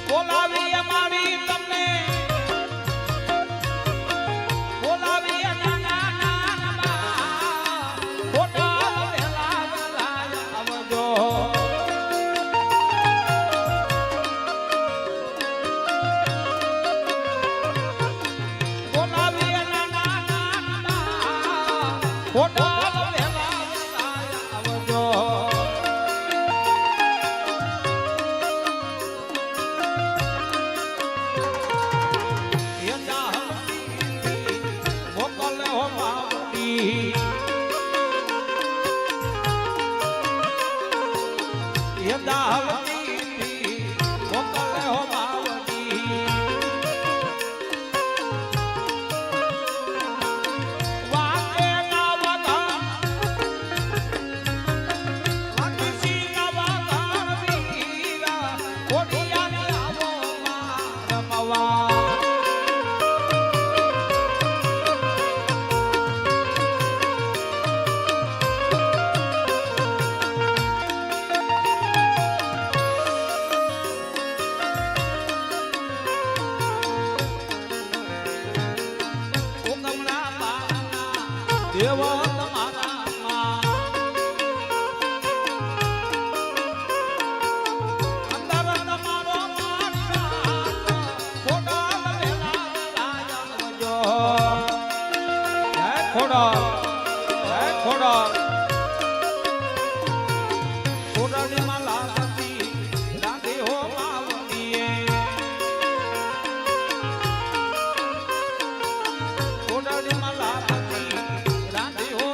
બોલાવી અમારી તમને બોલાવી નાના નાના ખોટા વેલા વેલા આવજો બોલાવી નાના નાના ખોટા દેવા તમારા અંદર તમારો ખોડા વેલા ખોડા ખોડા ખોડાની માલા હતી રાધે હો માવતીએ ખોડાની માલા હતી રાધે હો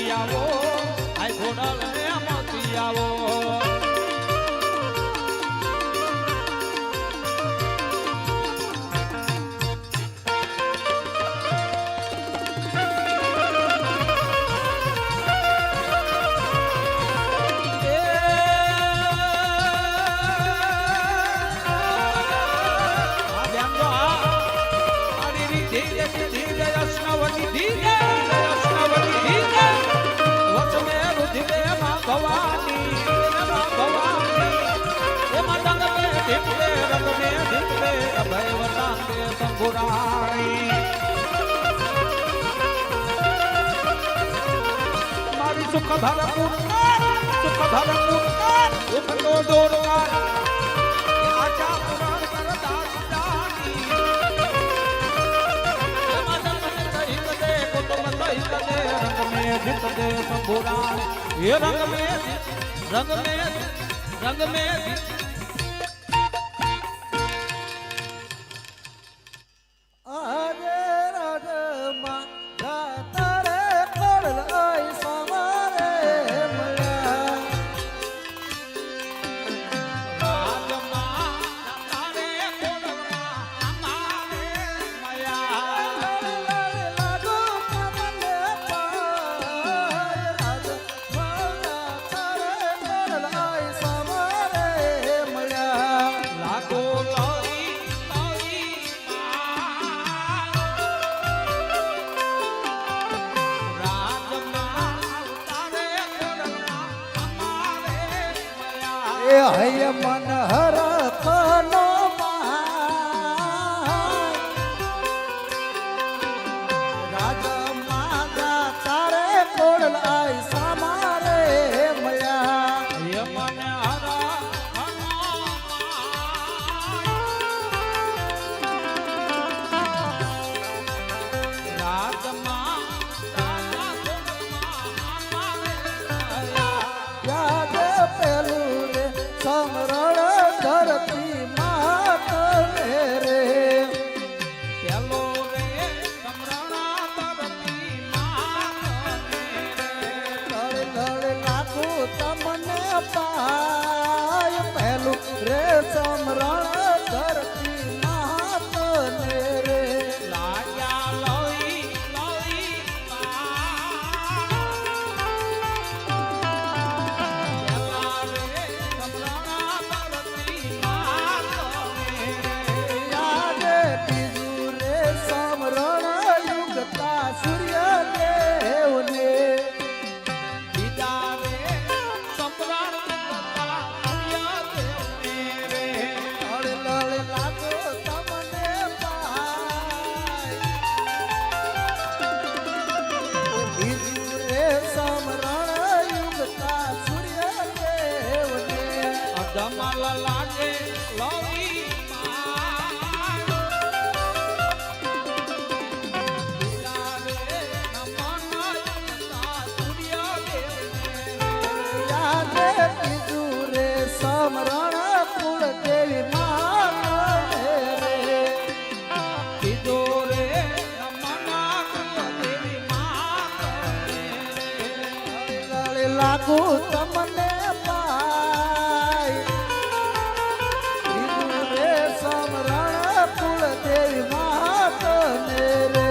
મોતી આવો આ ખોડલ ને મોતી આવો મારી સુખ ભરપૂર સુખ ભરપૂર સુખ તો દોરવા આજા પુરાણ કરતા જાની સહિત દે કુટુંબ સહિત દે રંગ में જીત દે સંભુરાણ એ રંગ में હય મન હરખનો રાજા માગા તારે કોડલ આય સામારે મળ્યા હય મન હરા રાજમાં યાદ પેલું રે સમરણ ધરતી માત રે પેલો રે સમરણા ધરતી માત લડ લડ લાગુ તમને પાય પેલું રે સમરણ ધરતી માત રે લાગ્યા લોઈ લોઈ પેલા રે સમરણા ધરતી માત યાદ બીજું રે સમરણ યુગતા સૂર્ય દેવને બીજા રે સમરણા રે લડ લડ લાગો તમને પાય બીજું રે સમરણ યુગતા સૂર્ય દેવને અધમલ લાગે લોઈ યાદ બીજું રે સમરણ કુળ દેવી માત રે લડ લાગુ તમને પાય બીજું રે સમરણ કુળ દેવી માત રે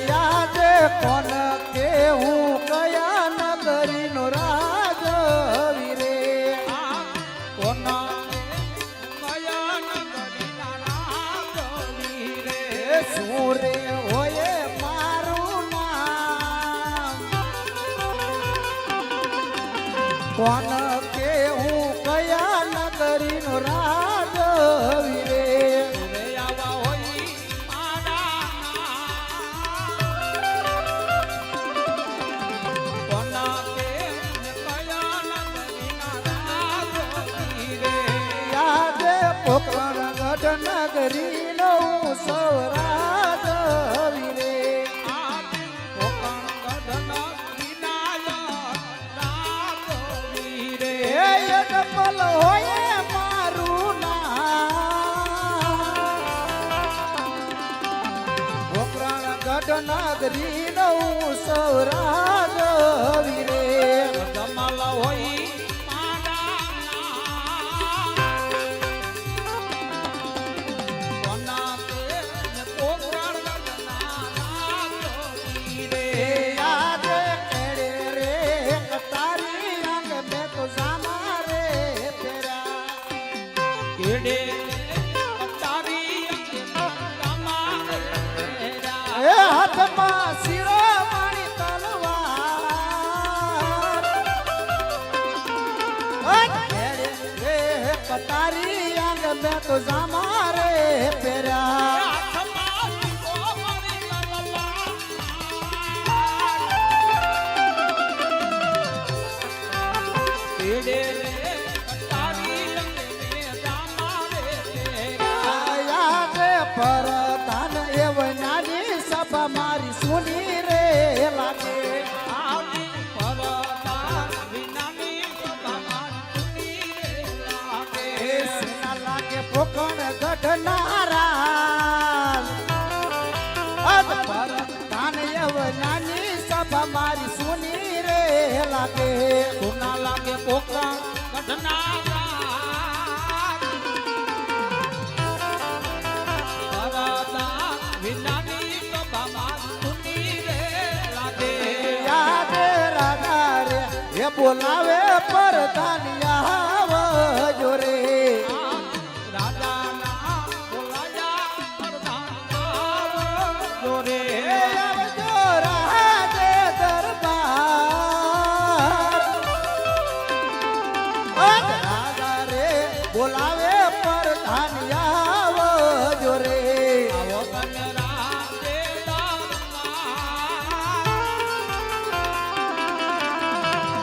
યાદ કોન કેવું કયા નગરીનો રાજ વીરે સૂરે હોય મારું નામ કોન કેવું કયા નગરીનો રાજ વીરે યાદ પોકરણ ગઢ નગરીનો સૌરાજ વીરે વિઠ્ઠલ હોય મારું નામ પોકરણ ગઢ નગરી નું સૌરાજ વીરે જમાલ હોય મારા કોના તે ને પોકરણ ગઢના રે આજે કેડે રે તારી રંગ મેં તો જામા રે તેરા કેડે તારી તમારે એ હાથમાં શિરોમણી તલવાર કેડે રે તારી રંગ મેં તો જામા રે પેરા પરધાન એવનાની સભા મારી સુની રે લાગે એ સુના લાગે પોકણ ગઢનારા અદ પરધાન એવનાની સભા મારી સુની રે લાગે સોના લાગે પોકરા કઢના વિનાની સભામાં સુની રે લાગે યાદ રાધા રે એ બોલાવે પરધાન આવજો રે રાજાના બોલાયા પ્રધાન જોરે આવજો રાજે દરબાર રાધા રે બોલાવે પરધાન આવજો રે આવો તમે રાજે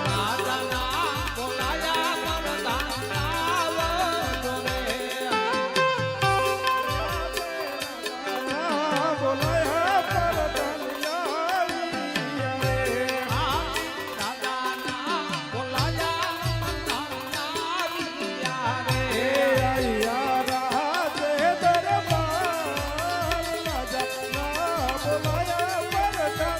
રાજાના બોલાયા પ્રધાન જોરે રાજાના બોલાયા પ્રધાન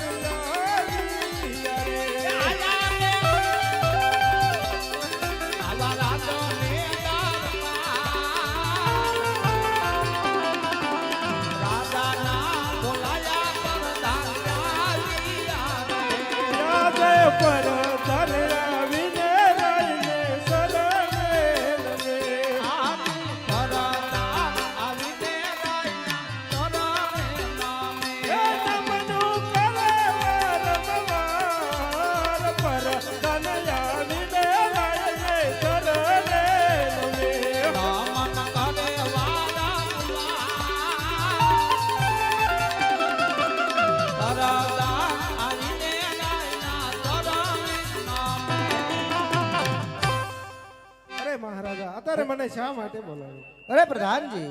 રે મહારાજા અત્યારે મને શા માટે બોલાવ્યો? અરે પ્રધાનજી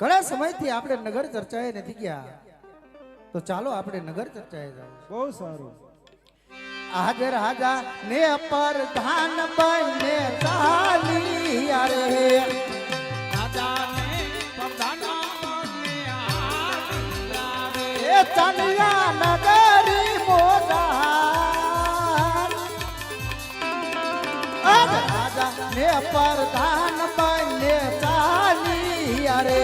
ઘણા સમયથી આપણે નગર ચર્ચાએ નથી ગયા તો ચાલો આપણે નગર ચર્ચાએ જાવ બહુ સારું. આજે રાજા ને પરધાન બને ચાલી રે રાજાને પ્રધાન એ ચાલિયા નગરી મોદાન રાજા ને પરધાન બને ચાલી રે